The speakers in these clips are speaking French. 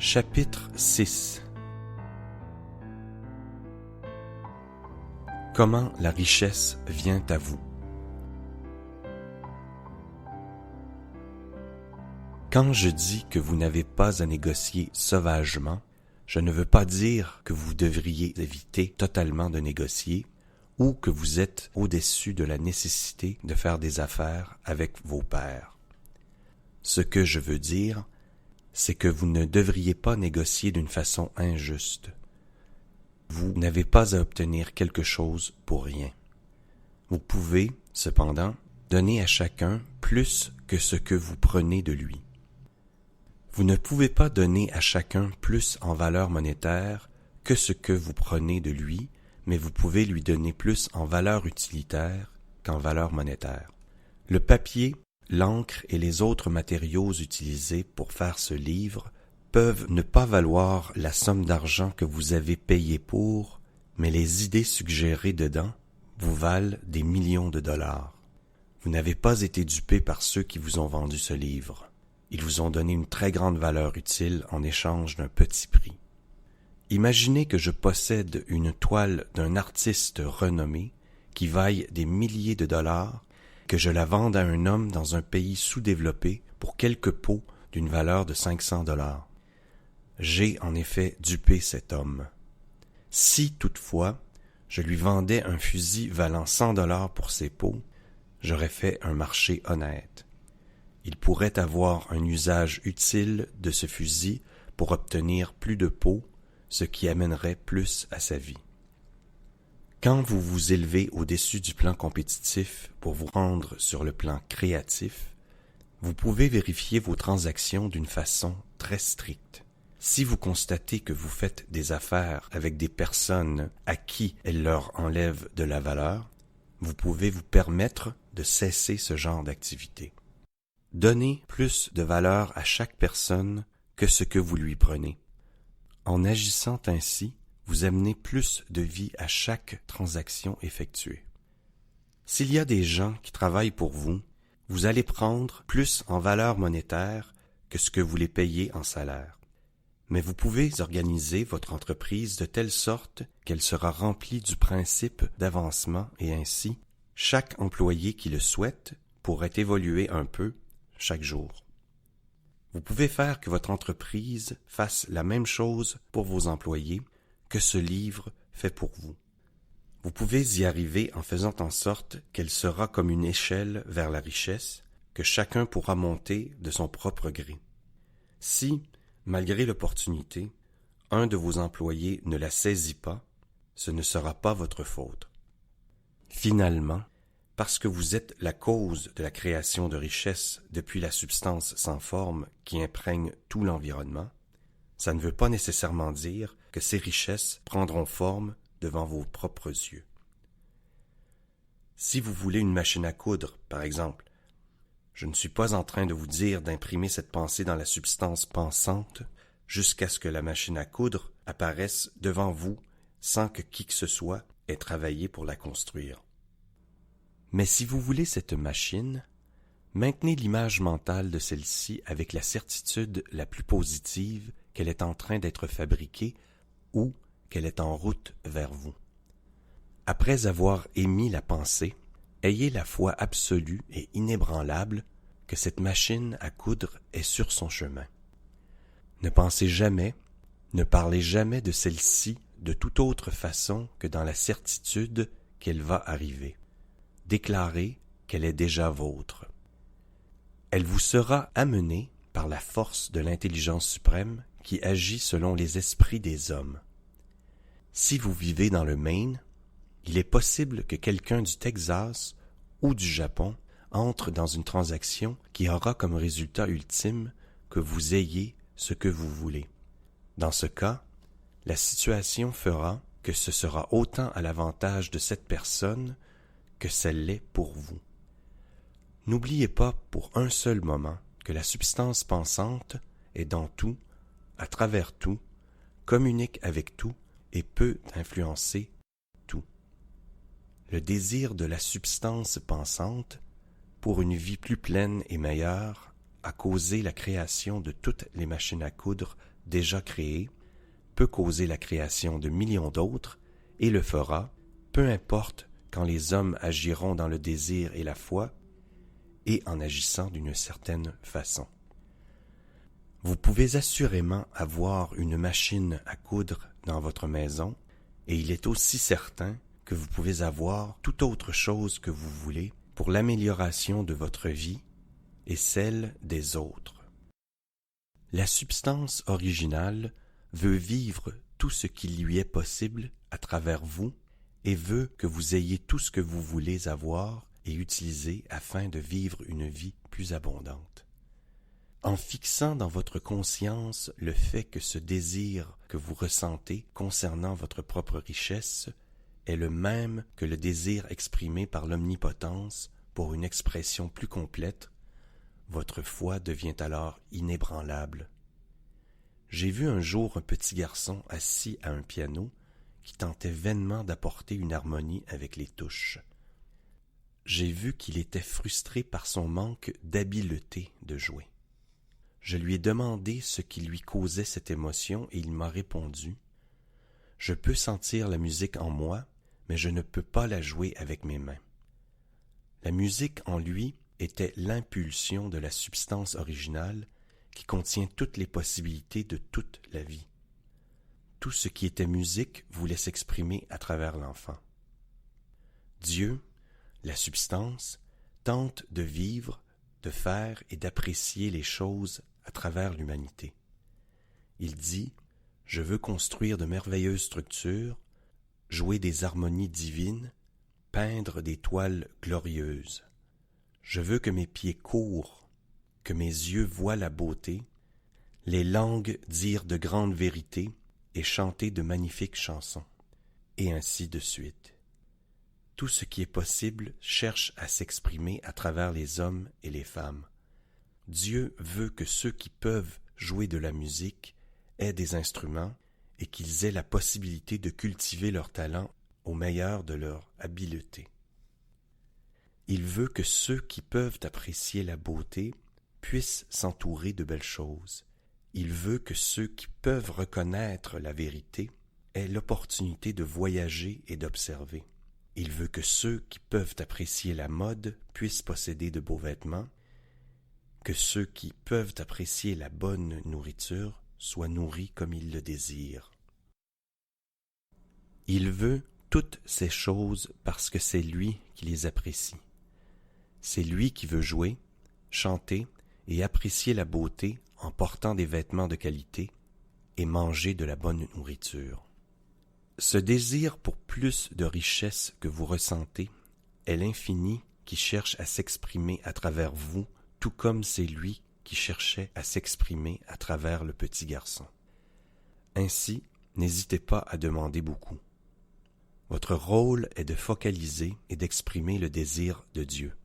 Chapitre 6. Comment la richesse vient à vous? Quand je dis que vous n'avez pas à négocier sauvagement, je ne veux pas dire que vous devriez éviter totalement de négocier ou que vous êtes au-dessus de la nécessité de faire des affaires avec vos pairs. Ce que je veux dire, c'est que vous ne devriez pas négocier d'une façon injuste. Vous n'avez pas à obtenir quelque chose pour rien. Vous pouvez, cependant, donner à chacun plus que ce que vous prenez de lui. Vous ne pouvez pas donner à chacun plus en valeur monétaire que ce que vous prenez de lui, mais vous pouvez lui donner plus en valeur utilitaire qu'en valeur monétaire. Le papier, l'encre et les autres matériaux utilisés pour faire ce livre peuvent ne pas valoir la somme d'argent que vous avez payé pour, mais les idées suggérées dedans vous valent des millions de dollars. Vous n'avez pas été dupé par ceux qui vous ont vendu ce livre. Ils vous ont donné une très grande valeur utile en échange d'un petit prix. Imaginez que je possède une toile d'un artiste renommé qui vaille des milliers de dollars, que je la vende à un homme dans un pays sous-développé pour quelques pots d'une valeur de 500 dollars. J'ai en effet dupé cet homme. Si, toutefois, je lui vendais un fusil valant 100 dollars pour ses pots, j'aurais fait un marché honnête. Il pourrait avoir un usage utile de ce fusil pour obtenir plus de pots, ce qui amènerait plus à sa vie. Quand vous vous élevez au-dessus du plan compétitif pour vous rendre sur le plan créatif, vous pouvez vérifier vos transactions d'une façon très stricte. Si vous constatez que vous faites des affaires avec des personnes à qui elles leur enlèvent de la valeur, vous pouvez vous permettre de cesser ce genre d'activité. Donnez plus de valeur à chaque personne que ce que vous lui prenez. En agissant ainsi, vous amenez plus de vie à chaque transaction effectuée. S'il y a des gens qui travaillent pour vous, vous allez prendre plus en valeur monétaire que ce que vous les payez en salaire. Mais vous pouvez organiser votre entreprise de telle sorte qu'elle sera remplie du principe d'avancement et ainsi, chaque employé qui le souhaite pourrait évoluer un peu chaque jour. Vous pouvez faire que votre entreprise fasse la même chose pour vos employés que ce livre fait pour vous. Vous pouvez y arriver en faisant en sorte qu'elle sera comme une échelle vers la richesse que chacun pourra monter de son propre gré. Si, malgré l'opportunité, un de vos employés ne la saisit pas, ce ne sera pas votre faute. Finalement, parce que vous êtes la cause de la création de richesse depuis la substance sans forme qui imprègne tout l'environnement, ça ne veut pas nécessairement dire que ces richesses prendront forme devant vos propres yeux. Si vous voulez une machine à coudre, par exemple, je ne suis pas en train de vous dire d'imprimer cette pensée dans la substance pensante jusqu'à ce que la machine à coudre apparaisse devant vous sans que qui que ce soit ait travaillé pour la construire. Mais si vous voulez cette machine, maintenez l'image mentale de celle-ci avec la certitude la plus positive qu'elle est en train d'être fabriquée ou qu'elle est en route vers vous. Après avoir émis la pensée, ayez la foi absolue et inébranlable que cette machine à coudre est sur son chemin. Ne pensez jamais, ne parlez jamais de celle-ci de toute autre façon que dans la certitude qu'elle va arriver. Déclarez qu'elle est déjà vôtre. Elle vous sera amenée par la force de l'intelligence suprême qui agit selon les esprits des hommes. Si vous vivez dans le Maine, il est possible que quelqu'un du Texas ou du Japon entre dans une transaction qui aura comme résultat ultime que vous ayez ce que vous voulez. Dans ce cas, la situation fera que ce sera autant à l'avantage de cette personne que celle l'est pour vous. N'oubliez pas pour un seul moment que la substance pensante est dans tout, à travers tout, communique avec tout et peut influencer tout. Le désir de la substance pensante, pour une vie plus pleine et meilleure, a causé la création de toutes les machines à coudre déjà créé, peut causer la création de millions d'autres, et le fera, peu importe quand les hommes agiront dans le désir et la foi, et en agissant d'une certaine façon. Vous pouvez assurément avoir une machine à coudre dans votre maison, et il est aussi certain que vous pouvez avoir toute autre chose que vous voulez pour l'amélioration de votre vie et celle des autres. La substance originale veut vivre tout ce qui lui est possible à travers vous et veut que vous ayez tout ce que vous voulez avoir et utiliser afin de vivre une vie plus abondante. En fixant dans votre conscience le fait que ce désir que vous ressentez concernant votre propre richesse est le même que le désir exprimé par l'omnipotence pour une expression plus complète, votre foi devient alors inébranlable. J'ai vu un jour un petit garçon assis à un piano qui tentait vainement d'apporter une harmonie avec les touches. J'ai vu qu'il était frustré par son manque d'habileté de jouer. Je lui ai demandé ce qui lui causait cette émotion et il m'a répondu « Je peux sentir la musique en moi, mais je ne peux pas la jouer avec mes mains. » La musique en lui était l'impulsion de la substance originale qui contient toutes les possibilités de toute la vie. Tout ce qui était musique voulait s'exprimer à travers l'enfant. Dieu, la substance, tente de vivre, de faire et d'apprécier les choses à travers l'humanité. Il dit « Je veux construire de merveilleuses structures, jouer des harmonies divines, peindre des toiles glorieuses. Je veux que mes pieds courent, que mes yeux voient la beauté, les langues dire de grandes vérités et chanter de magnifiques chansons. » Et ainsi de suite. Tout ce qui est possible cherche à s'exprimer à travers les hommes et les femmes. Dieu veut que ceux qui peuvent jouer de la musique aient des instruments et qu'ils aient la possibilité de cultiver leur talent au meilleur de leur habileté. Il veut que ceux qui peuvent apprécier la beauté puissent s'entourer de belles choses. Il veut que ceux qui peuvent reconnaître la vérité aient l'opportunité de voyager et d'observer. Il veut que ceux qui peuvent apprécier la mode puissent posséder de beaux vêtements, que ceux qui peuvent apprécier la bonne nourriture soient nourris comme ils le désirent. Il veut toutes ces choses parce que c'est lui qui les apprécie. C'est lui qui veut jouer, chanter et apprécier la beauté en portant des vêtements de qualité et manger de la bonne nourriture. Ce désir pour plus de richesse que vous ressentez est l'infini qui cherche à s'exprimer à travers vous, tout comme c'est lui qui cherchait à s'exprimer à travers le petit garçon. Ainsi, n'hésitez pas à demander beaucoup. Votre rôle est de focaliser et d'exprimer le désir de Dieu.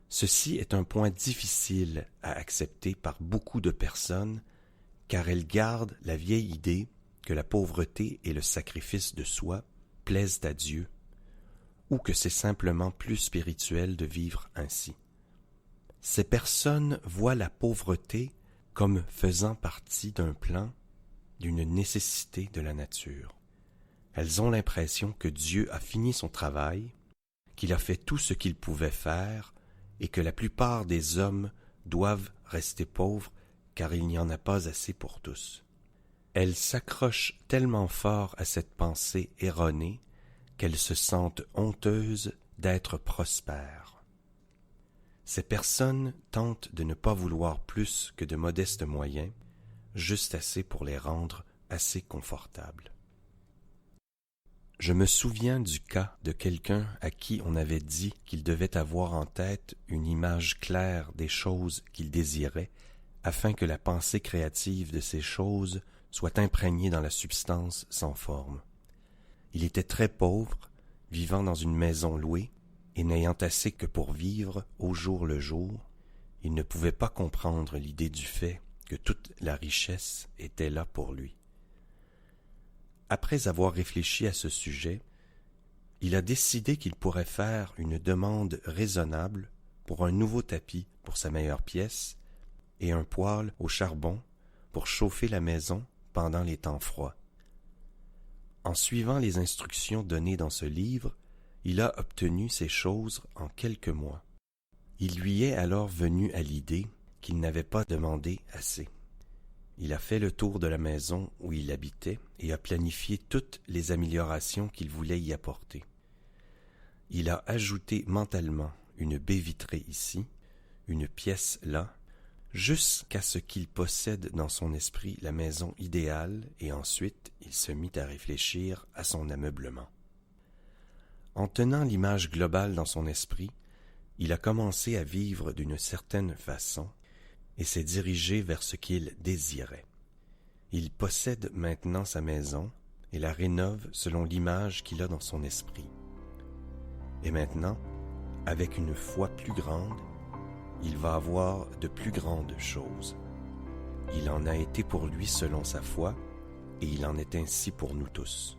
Ceci est un point difficile à accepter par beaucoup de personnes, car elles gardent la vieille idée que la pauvreté et le sacrifice de soi plaisent à Dieu, ou que c'est simplement plus spirituel de vivre ainsi. Ces personnes voient la pauvreté comme faisant partie d'un plan, d'une nécessité de la nature. Elles ont l'impression que Dieu a fini son travail, qu'il a fait tout ce qu'il pouvait faire, et que la plupart des hommes doivent rester pauvres car il n'y en a pas assez pour tous. Elles s'accrochent tellement fort à cette pensée erronée qu'elles se sentent honteuses d'être prospères. Ces personnes tentent de ne pas vouloir plus que de modestes moyens, juste assez pour les rendre assez confortables. Je me souviens du cas de quelqu'un à qui on avait dit qu'il devait avoir en tête une image claire des choses qu'il désirait afin que la pensée créative de ces choses soit imprégnée dans la substance sans forme. Il était très pauvre, vivant dans une maison louée, et n'ayant assez que pour vivre au jour le jour, il ne pouvait pas comprendre l'idée du fait que toute la richesse était là pour lui. Après avoir réfléchi à ce sujet, il a décidé qu'il pourrait faire une demande raisonnable pour un nouveau tapis pour sa meilleure pièce et un poêle au charbon pour chauffer la maison pendant les temps froids. En suivant les instructions données dans ce livre, il a obtenu ces choses en quelques mois. Il lui est alors venu à l'idée qu'il n'avait pas demandé assez. Il a fait le tour de la maison où il habitait et a planifié toutes les améliorations qu'il voulait y apporter. Il a ajouté mentalement une baie vitrée ici, une pièce là, jusqu'à ce qu'il possède dans son esprit la maison idéale, et ensuite il se mit à réfléchir à son ameublement. En tenant l'image globale dans son esprit, il a commencé à vivre d'une certaine façon et s'est dirigé vers ce qu'il désirait. Il possède maintenant sa maison et la rénove selon l'image qu'il a dans son esprit. Et maintenant, avec une foi plus grande, il va avoir de plus grandes choses. Il en a été pour lui selon sa foi, et il en est ainsi pour nous tous.